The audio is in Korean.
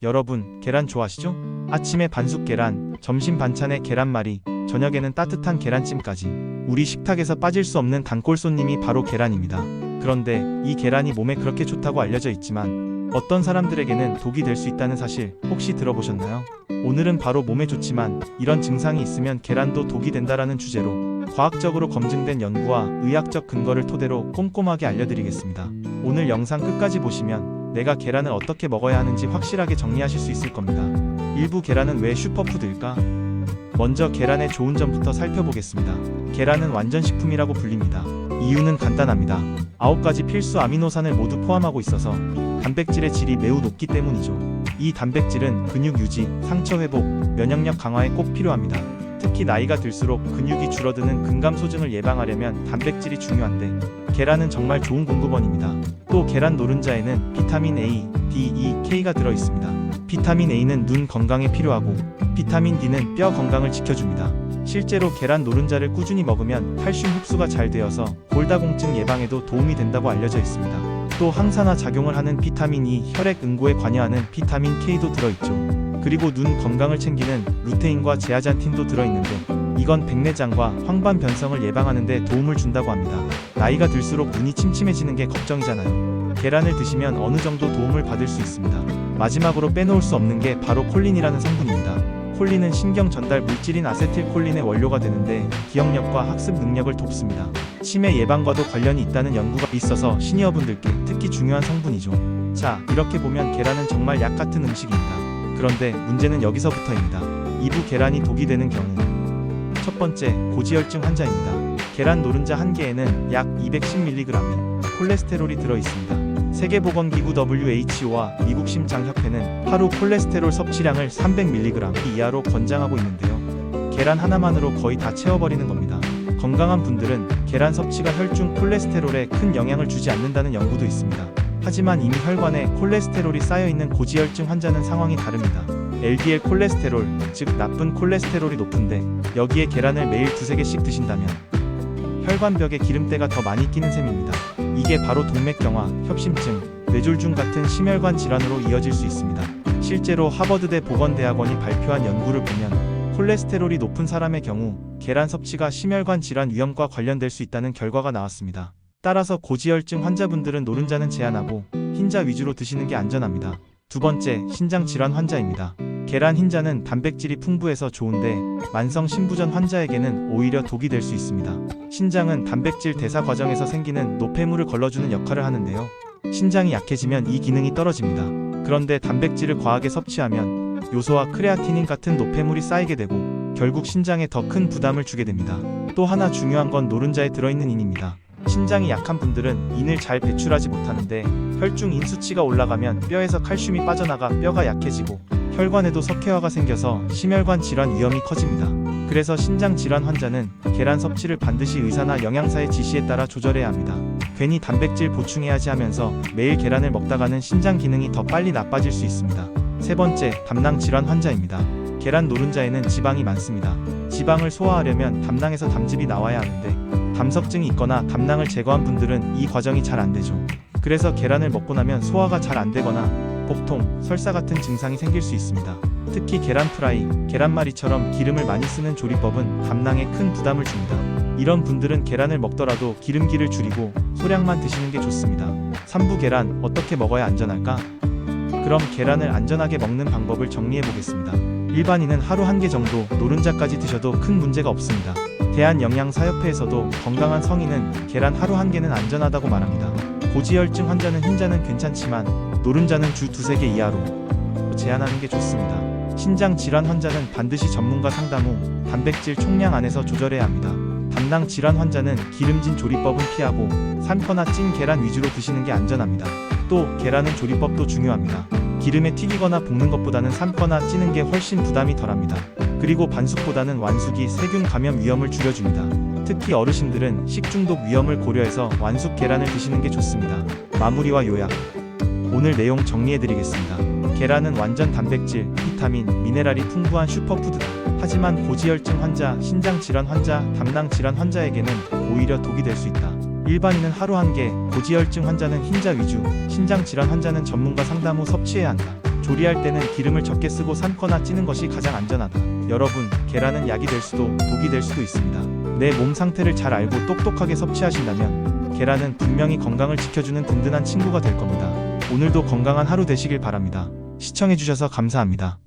여러분, 계란 좋아하시죠? 아침에 반숙 계란, 점심 반찬에 계란말이, 저녁에는 따뜻한 계란찜까지. 우리 식탁에서 빠질 수 없는 단골 손님이 바로 계란입니다. 그런데 이 계란이 몸에 그렇게 좋다고 알려져 있지만 어떤 사람들에게는 독이 될 수 있다는 사실 혹시 들어보셨나요? 오늘은 바로 몸에 좋지만 이런 증상이 있으면 계란도 독이 된다라는 주제로 과학적으로 검증된 연구와 의학적 근거를 토대로 꼼꼼하게 알려드리겠습니다. 오늘 영상 끝까지 보시면 내가 계란을 어떻게 먹어야 하는지 확실하게 정리하실 수 있을 겁니다. 일부 계란은 왜 슈퍼푸드일까? 먼저 계란의 좋은 점부터 살펴보겠습니다. 계란은 완전식품이라고 불립니다. 이유는 간단합니다. 9가지 필수 아미노산을 모두 포함하고 있어서 단백질의 질이 매우 높기 때문이죠. 이 단백질은 근육 유지, 상처 회복, 면역력 강화에 꼭 필요합니다. 특히 나이가 들수록 근육이 줄어드는 근감소증을 예방하려면 단백질이 중요한데 계란은 정말 좋은 공급원입니다. 또 계란 노른자에는 비타민 A, D, E, K가 들어있습니다. 비타민 A는 눈 건강에 필요하고 비타민 D는 뼈 건강을 지켜줍니다. 실제로 계란 노른자를 꾸준히 먹으면 칼슘 흡수가 잘 되어서 골다공증 예방에도 도움이 된다고 알려져 있습니다. 또 항산화 작용을 하는 비타민 E, 혈액 응고에 관여하는 비타민 K도 들어있죠. 그리고 눈 건강을 챙기는 루테인과 제아잔틴도 들어있는데 이건 백내장과 황반 변성을 예방하는 데 도움을 준다고 합니다. 나이가 들수록 눈이 침침해지는 게 걱정이잖아요. 계란을 드시면 어느 정도 도움을 받을 수 있습니다. 마지막으로 빼놓을 수 없는 게 바로 콜린이라는 성분입니다. 콜린은 신경 전달 물질인 아세틸콜린의 원료가 되는데 기억력과 학습 능력을 돕습니다. 치매 예방과도 관련이 있다는 연구가 있어서 시니어분들께 특히 중요한 성분이죠. 자, 이렇게 보면 계란은 정말 약 같은 음식입니다. 그런데 문제는 여기서부터입니다. 이부 계란이 독이 되는 경우. 첫 번째, 고지혈증 환자입니다. 계란 노른자 한 개에는 약 210mg의 콜레스테롤이 들어있습니다. 세계보건기구 WHO와 미국 심장협회는 하루 콜레스테롤 섭취량을 300mg 이하로 권장하고 있는데요. 계란 하나만으로 거의 다 채워버리는 겁니다. 건강한 분들은 계란 섭취가 혈중 콜레스테롤에 큰 영향을 주지 않는다는 연구도 있습니다. 하지만 이미 혈관에 콜레스테롤이 쌓여있는 고지혈증 환자는 상황이 다릅니다. LDL 콜레스테롤, 즉 나쁜 콜레스테롤이 높은데 여기에 계란을 매일 두세 개씩 드신다면 혈관벽에 기름때가 더 많이 끼는 셈입니다. 이게 바로 동맥경화, 협심증, 뇌졸중 같은 심혈관 질환으로 이어질 수 있습니다. 실제로 하버드대 보건대학원이 발표한 연구를 보면 콜레스테롤이 높은 사람의 경우 계란 섭취가 심혈관 질환 위험과 관련될 수 있다는 결과가 나왔습니다. 따라서 고지혈증 환자분들은 노른자는 제한하고 흰자 위주로 드시는 게 안전합니다. 두 번째, 신장 질환 환자입니다. 계란 흰자는 단백질이 풍부해서 좋은데 만성 신부전 환자에게는 오히려 독이 될 수 있습니다. 신장은 단백질 대사 과정에서 생기는 노폐물을 걸러주는 역할을 하는데요. 신장이 약해지면 이 기능이 떨어집니다. 그런데 단백질을 과하게 섭취하면 요소와 크레아티닌 같은 노폐물이 쌓이게 되고 결국 신장에 더 큰 부담을 주게 됩니다. 또 하나 중요한 건 노른자에 들어있는 인입니다. 신장이 약한 분들은 인을 잘 배출하지 못하는데 혈중 인 수치가 올라가면 뼈에서 칼슘이 빠져나가 뼈가 약해지고 혈관에도 석회화가 생겨서 심혈관 질환 위험이 커집니다. 그래서 신장 질환 환자는 계란 섭취를 반드시 의사나 영양사의 지시에 따라 조절해야 합니다. 괜히 단백질 보충해야지 하면서 매일 계란을 먹다가는 신장 기능이 더 빨리 나빠질 수 있습니다. 세 번째, 담낭 질환 환자입니다. 계란 노른자에는 지방이 많습니다. 지방을 소화하려면 담낭에서 담즙이 나와야 하는데 담석증이 있거나 담낭을 제거한 분들은 이 과정이 잘 안 되죠. 그래서 계란을 먹고 나면 소화가 잘 안 되거나 복통, 설사 같은 증상이 생길 수 있습니다. 특히 계란 프라이, 계란말이처럼 기름을 많이 쓰는 조리법은 담낭에 큰 부담을 줍니다. 이런 분들은 계란을 먹더라도 기름기를 줄이고 소량만 드시는 게 좋습니다. 3부 계란 어떻게 먹어야 안전할까? 그럼 계란을 안전하게 먹는 방법을 정리해 보겠습니다. 일반인은 하루 1개 정도 노른자까지 드셔도 큰 문제가 없습니다. 대한영양사협회에서도 건강한 성인은 계란 하루 1개는 안전하다고 말합니다. 고지혈증 환자는 흰자는 괜찮지만 노른자는 주 두세 개 이하로 제한하는 게 좋습니다. 신장 질환 환자는 반드시 전문가 상담 후 단백질 총량 안에서 조절해야 합니다. 담낭 질환 환자는 기름진 조리법은 피하고 삶거나 찐 계란 위주로 드시는 게 안전합니다. 또 계란은 조리법도 중요합니다. 기름에 튀기거나 볶는 것보다는 삶거나 찌는 게 훨씬 부담이 덜합니다. 그리고 반숙보다는 완숙이 세균 감염 위험을 줄여줍니다. 특히 어르신들은 식중독 위험을 고려해서 완숙 계란을 드시는 게 좋습니다. 마무리와 요약. 오늘 내용 정리해드리겠습니다. 계란은 완전 단백질, 비타민, 미네랄이 풍부한 슈퍼푸드다. 하지만 고지혈증 환자, 신장 질환 환자, 담낭 질환 환자에게는 오히려 독이 될 수 있다. 일반인은 하루 1개, 고지혈증 환자는 흰자 위주, 신장 질환 환자는 전문가 상담 후 섭취해야 한다. 조리할 때는 기름을 적게 쓰고 삶거나 찌는 것이 가장 안전하다. 여러분, 계란은 약이 될 수도 독이 될 수도 있습니다. 내 몸 상태를 잘 알고 똑똑하게 섭취하신다면 계란은 분명히 건강을 지켜주는 든든한 친구가 될 겁니다. 오늘도 건강한 하루 되시길 바랍니다. 시청해주셔서 감사합니다.